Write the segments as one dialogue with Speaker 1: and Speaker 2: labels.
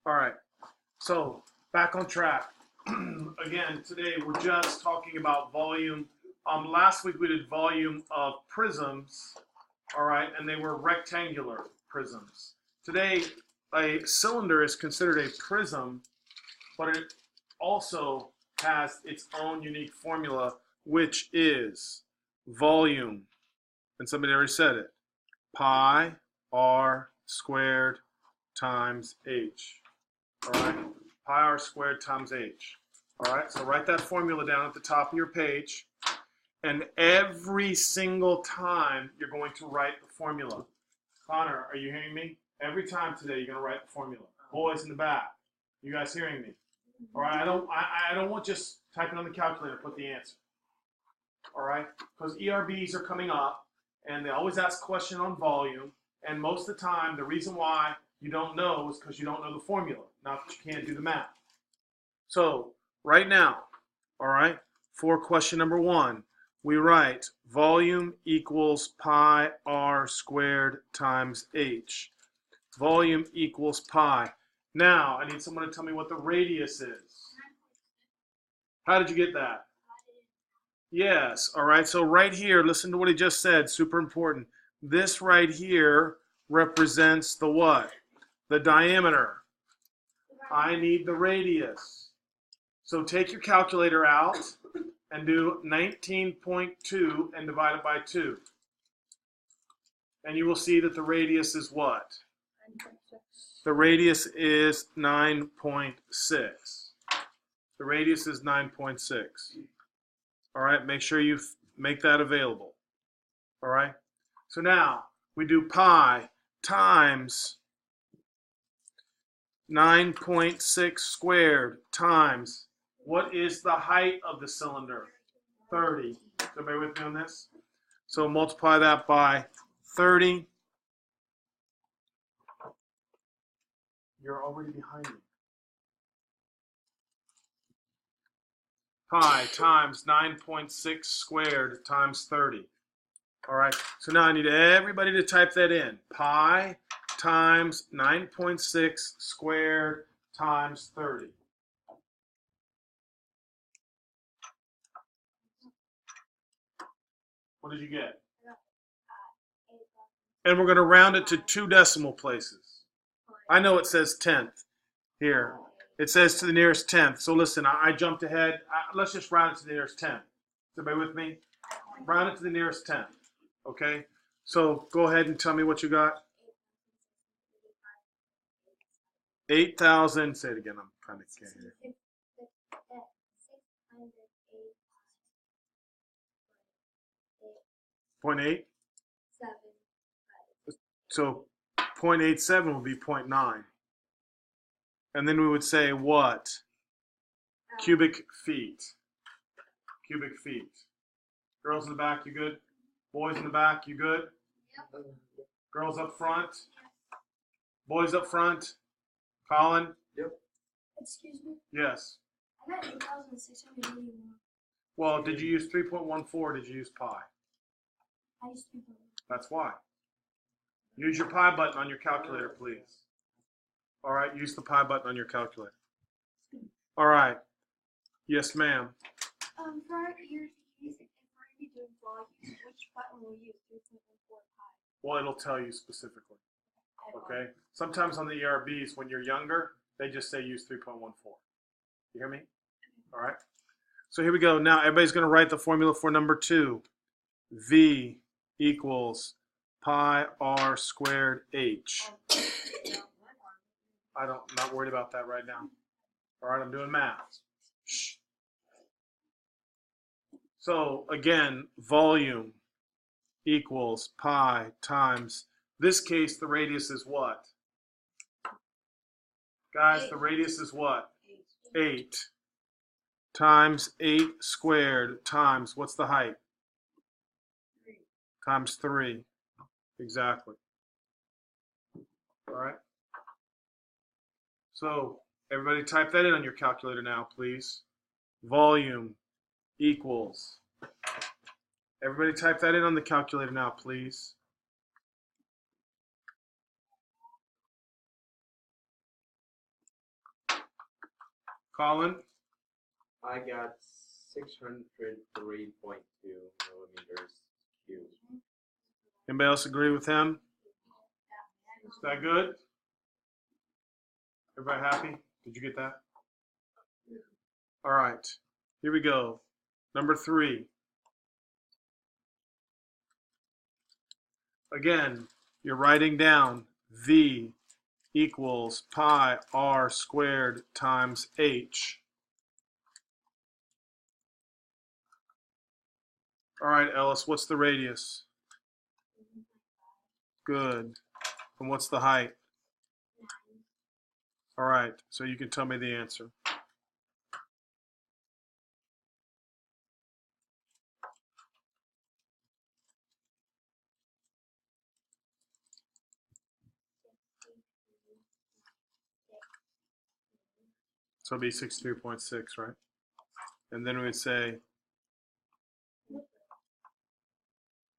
Speaker 1: All right, so back on track. Again, today we're just talking about volume. Last week we did volume of prisms, all right, and they were rectangular prisms. Today, a cylinder is considered a prism, but it also has its own unique formula, which is volume. And somebody already said it. Pi r squared times h. All right, pi r squared times h. All right, so write that formula down at the top of your page. And every single time you're going to write the formula. Connor, are you hearing me? Every time today you're going to write the formula. Boys in the back, you guys hearing me? All right, I don't want just typing on the calculator, put the answer. All right, because ERBs are coming up, and they always ask a question on volume, and most of the time, the reason why you don't know is because you don't know the formula, not that you can't do the math. So right now, all right, for question number 1, we write volume equals pi r squared times h. Volume equals pi. Now, I need someone to tell me what the radius is. How did you get that? Yes, all right, so right here, listen to what he just said, super important. This right here represents the what? The diameter. I need the radius. So take your calculator out and do 19.2 and divide it by 2. And you will see that the radius is what? 9.6. The radius is 9.6. The radius is 9.6. All right, make sure you make that available. All right, so now we do pi times 9.6 squared times, what is the height of the cylinder? 30. Everybody with me on this? So multiply that by 30. You're already behind me. Pi times 9.6 squared times 30. All right, so now I need everybody to type that in. Pi times 9.6 squared times 30. What did you get? And we're going to round it to 2 decimal places. I know it says 10th here. It says to the nearest 10th. So listen, I jumped ahead. Let's just round it to the nearest 10th. Is everybody with me? Round it to the nearest 10th. Okay? So go ahead and tell me what you got. 8,000. Say it again. I'm kind of can't hear. 0.8? So 0.87 would be 0.9. And then we would say what? Cubic feet. Cubic feet. Girls in the back, you good? Boys in the back, you good? Yep. Girls up front? Boys up front? Colin?
Speaker 2: Yep. Excuse me?
Speaker 1: Yes.
Speaker 2: I got 8,681.
Speaker 1: Well, did you use 3.14? Did you use pi?
Speaker 2: I used 3.1.
Speaker 1: That's why. Use your pi button on your calculator, please. All right, use the pi button on your calculator. All right. Yes, ma'am.
Speaker 2: For if we're going to be doing volume, which button will you use? 3.14 pi?
Speaker 1: Well, it'll tell you specifically. Okay? Sometimes on the ERBs, when you're younger, they just say use 3.14. You hear me? All right. So here we go. Now everybody's going to write the formula for number 2. V equals pi r squared h. I'm not worried about that right now. All right, I'm doing math. Shh. So again, volume equals pi times, this case, the radius is what? Guys, the radius is what? 8 times 8 squared times, what's the height?
Speaker 2: 3.
Speaker 1: Times 3. Exactly. All right. So everybody type that in on your calculator now, please. Volume equals. Everybody type that in on the calculator now, please. Colin?
Speaker 3: I got 603.2 millimeters cubed.
Speaker 1: Anybody else agree with him? Is that good? Everybody happy? Did you get that? All right. Here we go. Number 3. Again, you're writing down V equals pi r squared times h. All right, Ellis, what's the radius? Good. And what's the height? All right, so you can tell me the answer. So it'd be 63.6, right? And then we would say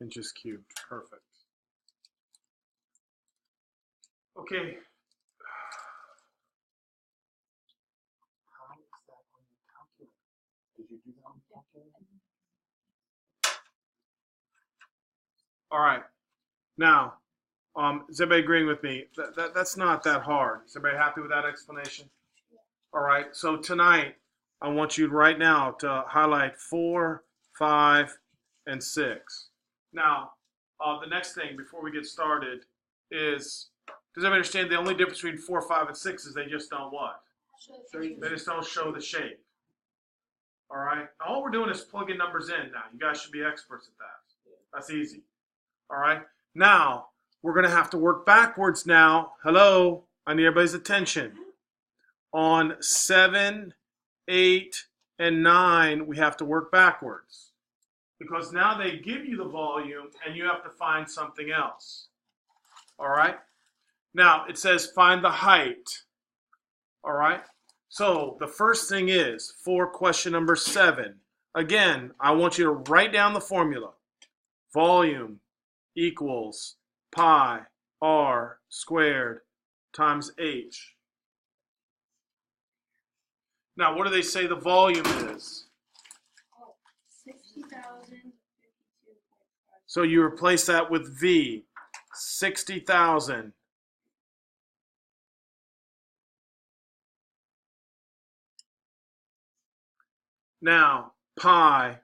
Speaker 1: inches cubed. Perfect. Okay. How is that on your calculator? Did you do that on your calculator? All right. Now, is everybody agreeing with me? That's not that hard. Is everybody happy with that explanation? All right. So tonight, I want you right now to highlight 4, 5, and 6. Now, the next thing before we get started is, does everybody understand the only difference between 4, 5, and 6 is they just don't what? They just don't show the shape. All right. Now, all we're doing is plugging numbers in now. You guys should be experts at that. That's easy. All right. Now, we're going to have to work backwards now. Hello. I need everybody's attention. On 7, 8, and 9, we have to work backwards. Because now they give you the volume, and you have to find something else. All right? Now, it says find the height. All right? So, the first thing is, for question number 7, again, I want you to write down the formula. Volume equals pi r squared times h. Now, what do they say the volume is?
Speaker 2: 60,000.
Speaker 1: So you replace that with V, 60,000. Now, pi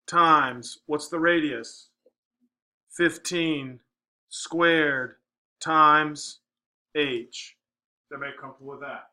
Speaker 1: times, what's the radius? 15 squared times h. Is everybody comfortable with that?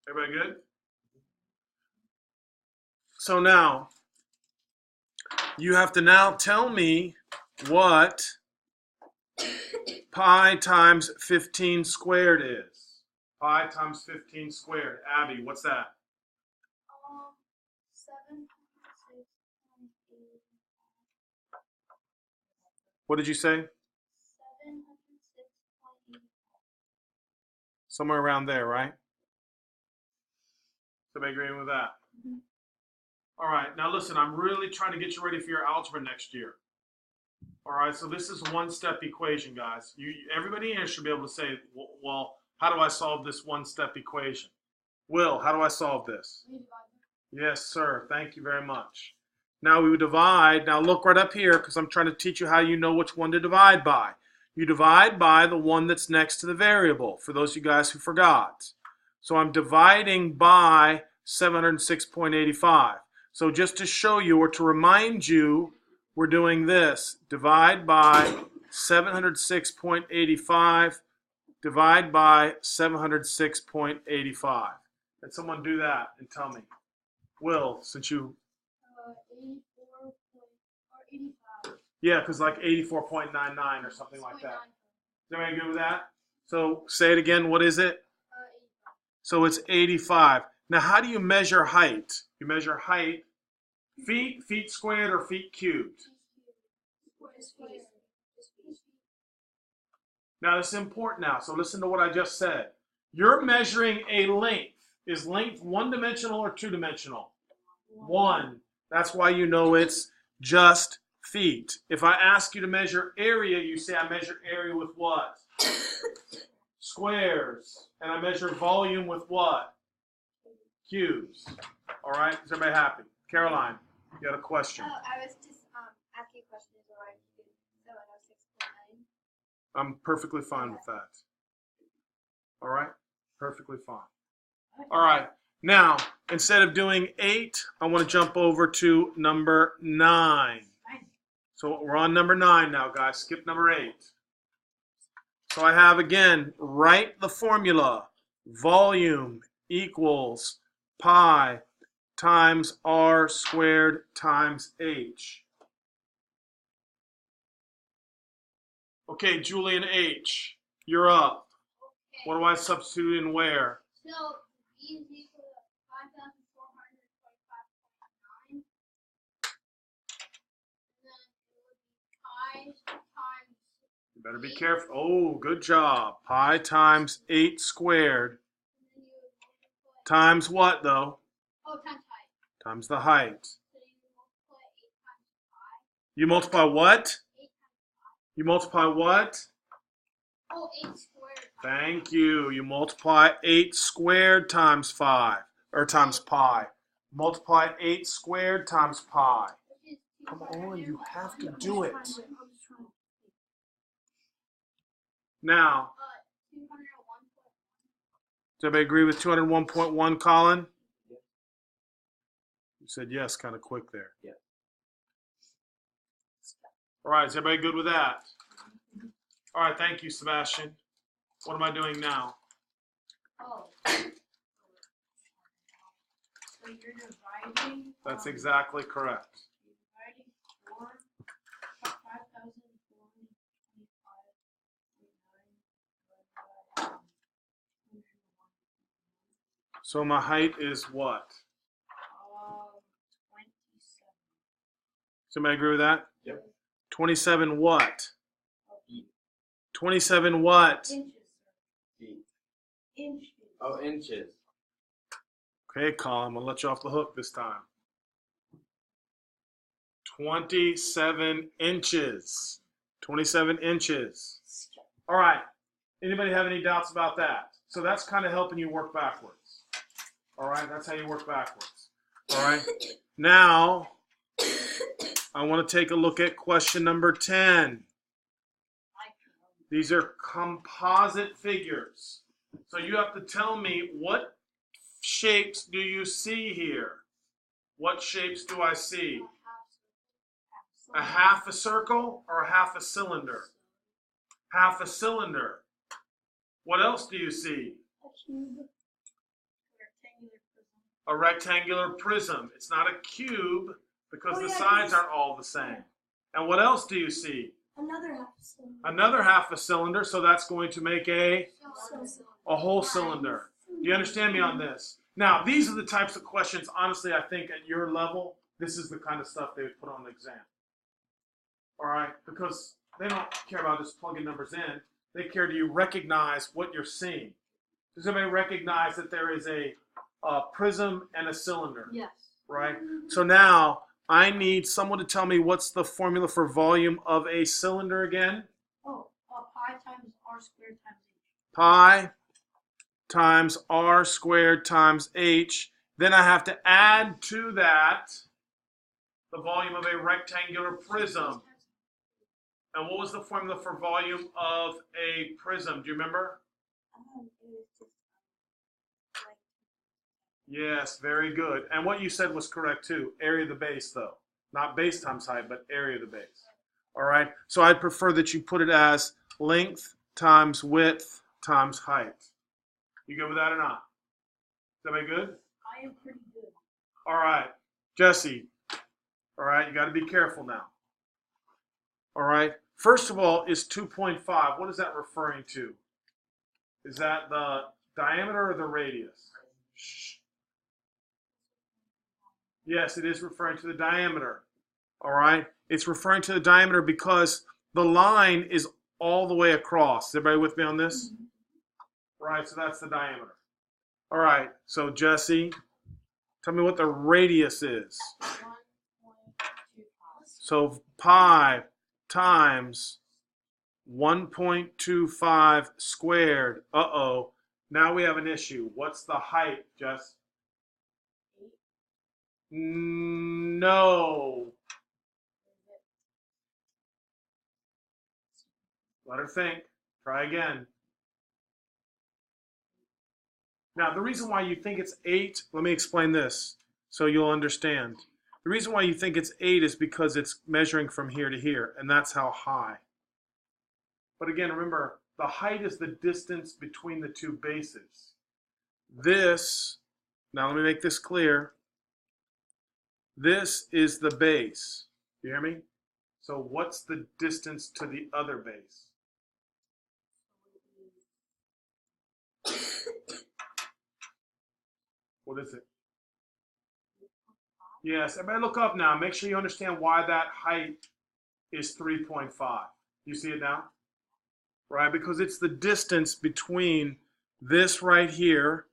Speaker 1: Everybody good? So now, you have to now tell me what pi times 15 squared is. Pi times 15 squared. Abby, what's that?
Speaker 2: 706.8.
Speaker 1: What did you say?
Speaker 2: 706.8.
Speaker 1: Somewhere around there, right? Somebody agreeing with that?
Speaker 2: Mhm.
Speaker 1: All right, now listen, I'm really trying to get you ready for your algebra next year. All right, so this is a one-step equation, guys. Everybody here should be able to say, well, how do I solve this one-step equation? Will, how do I solve this? Yes, sir. Thank you very much. Now we would divide. Now look right up here because I'm trying to teach you how you know which one to divide by. You divide by the one that's next to the variable, for those of you guys who forgot. So I'm dividing by 706.85. So just to show you or to remind you, we're doing this. Divide by 706.85. Divide by 706.85. Let someone do that and tell me. Will, since you...
Speaker 2: 84.85.
Speaker 1: Yeah, because like 84.99 or something like that. Is everybody good with that? So say it again. What is it?
Speaker 2: 85.
Speaker 1: So it's 85. Now, how do you measure height? You measure height feet squared or feet cubed? Now, this is important now. So listen to what I just said. You're measuring a length. Is length one-dimensional or two-dimensional? One. That's why you know it's just feet. If I ask you to measure area, you say I measure area with what? squares. And I measure volume with what? Cubes. All right, is everybody happy? Caroline, you had a question.
Speaker 2: Oh, I was just asking questions or I could, so I know 6.9.
Speaker 1: I'm perfectly fine with that. All right, perfectly fine. All right, now, instead of doing 8, I want to jump over to number 9. So we're on number 9 now, guys. Skip number 8. So I have, again, write the formula. Volume equals pi times r squared times h. Okay, Julian H., you're up.
Speaker 2: Okay.
Speaker 1: What do I substitute in where?
Speaker 2: So E is equal to 5,425.9. And then it would be pi times.
Speaker 1: You better be careful. Oh, good job. Pi times 8 squared.
Speaker 2: And then you would multiply.
Speaker 1: Times what, though?
Speaker 2: Oh, times height.
Speaker 1: Times the height.
Speaker 2: So you multiply 8 times pi.
Speaker 1: You multiply what?
Speaker 2: 8 times pi.
Speaker 1: You multiply what?
Speaker 2: Oh, 8 squared.
Speaker 1: Thank you. You multiply 8 squared times 5, or times pi. Multiply 8 squared times pi.
Speaker 2: Which is
Speaker 1: Come on, you have to do it. Now,
Speaker 2: 201.
Speaker 1: does everybody agree with 201.1, Colin?
Speaker 3: Yeah.
Speaker 1: You said yes kind of quick there.
Speaker 3: Yeah.
Speaker 1: All right, is everybody good with that? All right, thank you, Sebastian. What am I doing now?
Speaker 2: Oh. So you're dividing.
Speaker 1: That's exactly correct.
Speaker 2: You're dividing 5,425.9.
Speaker 1: So my height is what?
Speaker 2: 27.
Speaker 1: Somebody agree with that?
Speaker 3: Yep.
Speaker 1: 27 what?
Speaker 3: Feet.
Speaker 1: 27 what?
Speaker 2: Inches, sir.
Speaker 3: Feet.
Speaker 2: Inches.
Speaker 3: Oh, inches.
Speaker 1: Okay, Colin, I'm going to let you off the hook this time. 27 inches. 27 inches. All right. Anybody have any doubts about that? So that's kind of helping you work backwards. All right, that's how you work backwards. All right. Now, I want to take a look at question number 10. These are composite figures. So you have to tell me what shapes do you see here? What shapes do I see? A half a circle or a half a cylinder? Half a cylinder. What else do you see?
Speaker 2: A cube. Rectangular prism.
Speaker 1: A rectangular prism. It's not a cube because the
Speaker 2: yeah,
Speaker 1: sides aren't all the same. And what else do you see?
Speaker 2: Another half cylinder.
Speaker 1: Another half a cylinder, so that's going to make a
Speaker 2: Cylinder.
Speaker 1: whole cylinder. Do you understand me on this? Now, these are the types of questions, honestly, I think at your level, this is the kind of stuff they would put on the exam. All right? Because they don't care about just plugging numbers in. They care, do you recognize what you're seeing? Does everybody recognize that there is a prism and a cylinder?
Speaker 2: Yes.
Speaker 1: Right? So now, I need someone to tell me what's the formula for volume of a cylinder again?
Speaker 2: Oh, pi times r squared times h.
Speaker 1: Pi times r squared times h. Then I have to add to that the volume of a rectangular prism. And what was the formula for volume of a prism? Do you remember?
Speaker 2: It was just like.
Speaker 1: Yes, very good. And what you said was correct too. Area of the base though. Not base times height, but area of the base. All right. So I'd prefer that you put it as length times width times height. You good with that or not? Is everybody good?
Speaker 2: I am pretty good.
Speaker 1: All right. Jesse. All right. You got to be careful now. All right. First of all, is 2.5. What is that referring to? Is that the diameter or the radius? Shh. Yes, it is referring to the diameter. All right. It's referring to the diameter because the line is all the way across. Is everybody with me on this? Right, so that's the diameter. All right, so Jesse, tell me what the radius is.
Speaker 2: 1.25.
Speaker 1: So pi times 1.25 squared. Uh-oh. Now we have an issue. What's the height, Jess? No. Let her think. Try again. Now, the reason why you think it's 8, let me explain this so you'll understand. The reason why you think it's 8 is because it's measuring from here to here, and that's how high. But again, remember, the height is the distance between the two bases. This, now let me make this clear. This is the base. You hear me? So what's the distance to the other base? What is it? Yes, everybody look up now. Make sure you understand why that height is 3.5. You see it now? Right? Because it's the distance between this right here.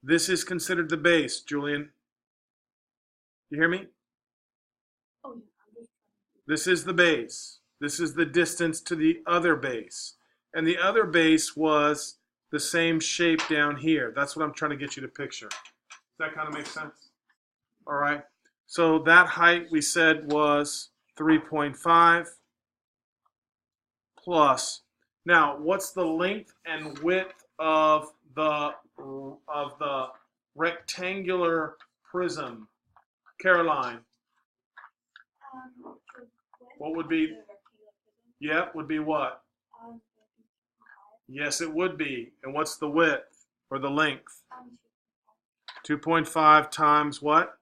Speaker 1: This is considered the base, Julian. You hear me? This is the base. This is the distance to the other base. And the other base was the same shape down here. That's what I'm trying to get you to picture. Does that kind of make sense? All right. So that height we said was 3.5 plus. Now, what's the length and width of the rectangular prism? Caroline, what would be? Yep, would be what? Yes, it would be. And what's the width or the length? 2.5 times what?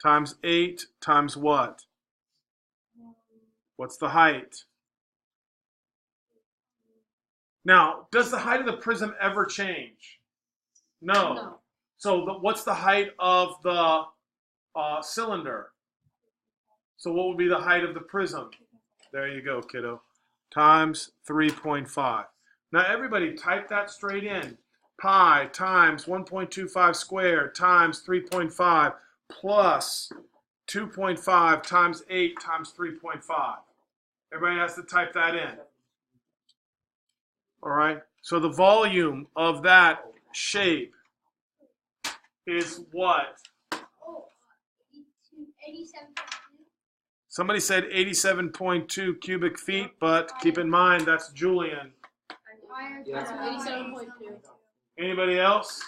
Speaker 1: Times 8 times what? What's the height? Now, does the height of the prism ever change? No. So what's the height of the cylinder? So what would be the height of the prism? There you go, kiddo. Times 3.5. Now everybody type that straight in. Pi times 1.25 squared times 3.5 plus 2.5 times 8 times 3.5. Everybody has to type that in. All right. So the volume of that shape is what?
Speaker 2: 87.2.
Speaker 1: Somebody said 87.2 cubic feet, but keep in mind that's Julian.
Speaker 3: Yeah.
Speaker 2: 87.2.
Speaker 1: Anybody else?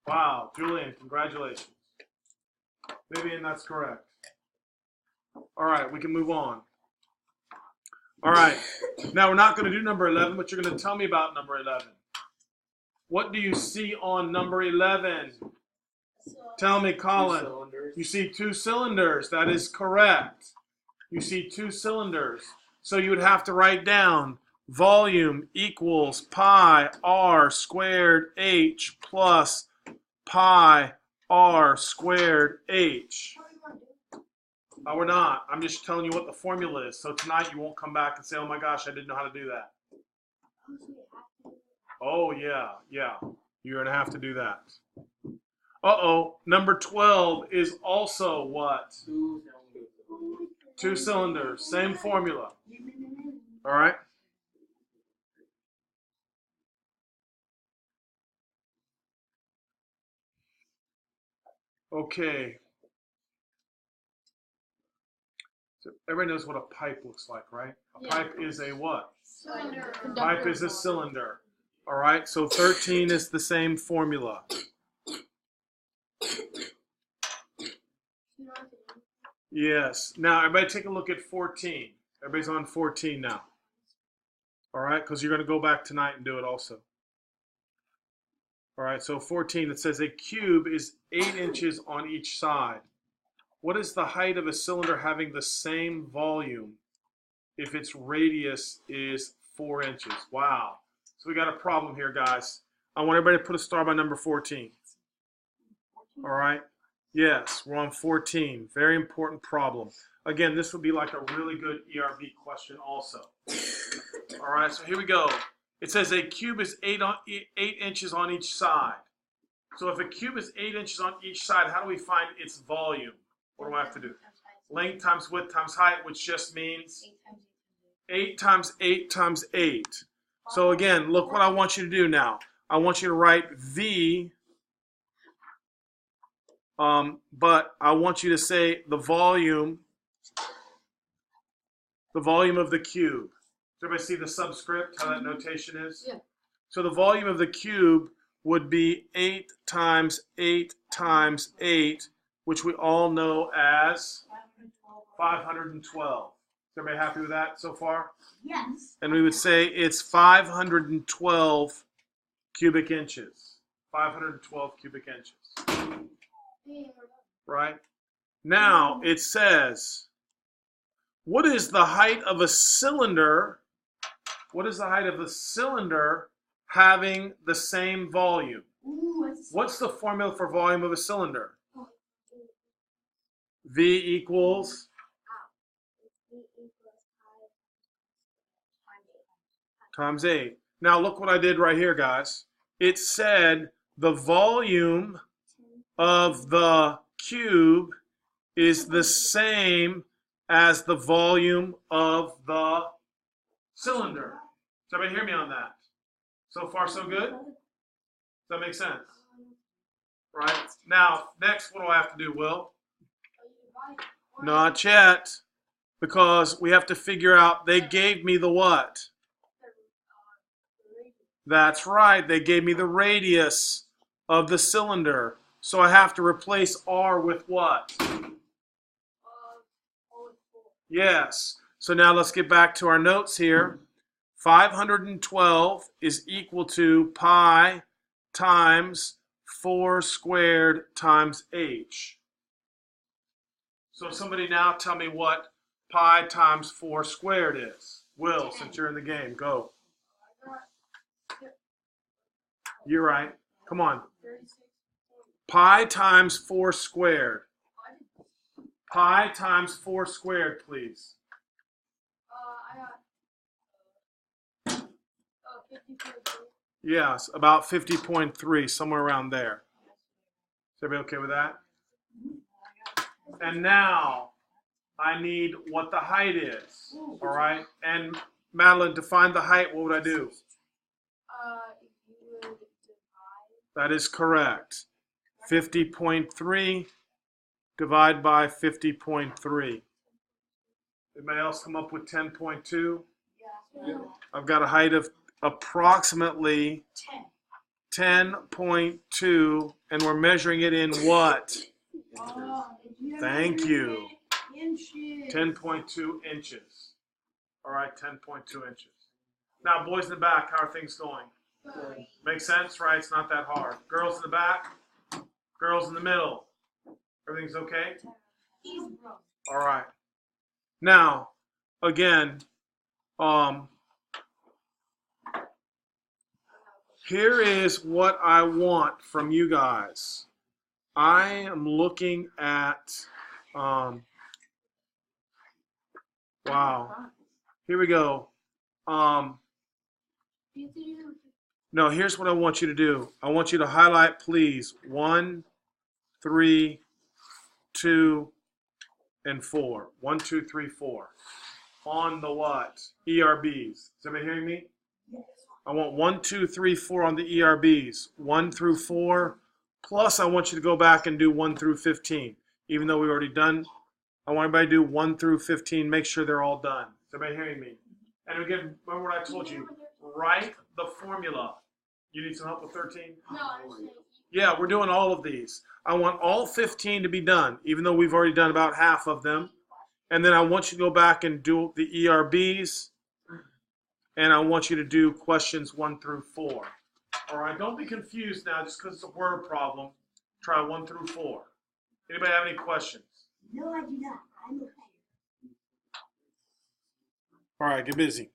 Speaker 1: Wow, Julian, congratulations. Vivian, that's correct. All right, we can move on. All right, now we're not going to do number 11, but you're going to tell me about number 11. What do you see on number 11? Tell me, Colin. You see 2 cylinders. That is correct. You see 2 cylinders. So you would have to write down volume equals pi r squared h plus pi r squared h. Oh, we're not. I'm just telling you what the formula is. So tonight you won't come back and say, oh my gosh, I didn't know how to do that. Oh, yeah. You're going to have to do that. Uh-oh. Number 12 is also what? 2 cylinders. Same formula. All right. Okay. So everybody knows what a pipe looks like, right? A pipe is a what?
Speaker 2: Cylinder.
Speaker 1: Pipe is a cylinder. All right. So 13 is the same formula. Yes. Now, everybody take a look at 14. Everybody's on 14 now. All right, because you're going to go back tonight and do it also. All right, so 14, it says a cube is 8 inches on each side. What is the height of a cylinder having the same volume if its radius is 4 inches? Wow. So we got a problem here, guys. I want everybody to put a star by number 14. All right. Yes, we're on 14. Very important problem. Again, this would be like a really good ERB question also. All right, so here we go. It says a cube is 8 inches on each side. So if a cube is 8 inches on each side, how do we find its volume? What do I have to do? Length times width times height, which just means 8 times 8 times 8. So again, look what I want you to do now. I want you to write V, but I want you to say the volume of the cube. Does everybody see the subscript, how that notation is?
Speaker 2: Yeah.
Speaker 1: So the volume of the cube would be 8 times 8 times 8, which we all know as 512. Is everybody happy with that so far?
Speaker 2: Yes.
Speaker 1: And we would say it's 512 cubic inches. 512 cubic inches. Right? Now it says, what is the height of a cylinder? What is the height of a cylinder having the same volume? What's the formula for volume of a cylinder? V equals times 8. Now look what I did right here, guys. It said the volume of the cube is the same as the volume of the cylinder. Does everybody hear me on that? So far, so good? Does that make sense? Right? Now, next, what do I have to do, Will? Not yet, because we have to figure out, they gave me the what? That's right, they gave me the radius of the cylinder. So I have to replace R with what? Yes. So now let's get back to our notes here. 512 is equal to pi times 4 squared times h. So somebody now tell me what pi times 4 squared is. Will, since you're in the game, go. You're right. Come on. Pi times 4 squared. Pi times 4 squared, please. Yes, about 50.3, somewhere around there. Is everybody okay with that? And now I need what the height is. All right. And Madeline, to find the height, what would I do?
Speaker 2: You would divide.
Speaker 1: That is correct. 50.3 divide by 50.3. Anybody else come up with 10.2?
Speaker 2: Yeah.
Speaker 1: I've got a height of approximately 10.2, and we're measuring it in what? Thank you. 10.2 inches. All right, 10.2 inches. Now, boys in the back, how are things going? Makes sense, right? It's not that hard. Girls in the back, girls in the middle. Everything's okay? All right. Now, again, here is what I want from you guys. I am looking at, wow. Here we go. No, here's what I want you to do. I want you to highlight, please, 1, 3, 2, and 4. 1, 2, 3, 4. On the what? ERBs. Is everybody hearing me? Yes. I want 1, 2, 3, 4 on the ERBs. 1 through 4. Plus, I want you to go back and do 1 through 15. Even though we've already done, I want everybody to do 1 through 15. Make sure they're all done. Is everybody hearing me? And again, remember what I told you. Write the formula. You need some help with 13?
Speaker 2: No,
Speaker 1: yeah, we're doing all of these. I want all 15 to be done, even though we've already done about half of them. And then I want you to go back and do the ERBs. And I want you to do questions 1 through 4. All right, don't be confused now just because it's a word problem. Try 1 through 4. Anybody have any questions?
Speaker 2: No, I do not. I'm okay.
Speaker 1: All right, get busy.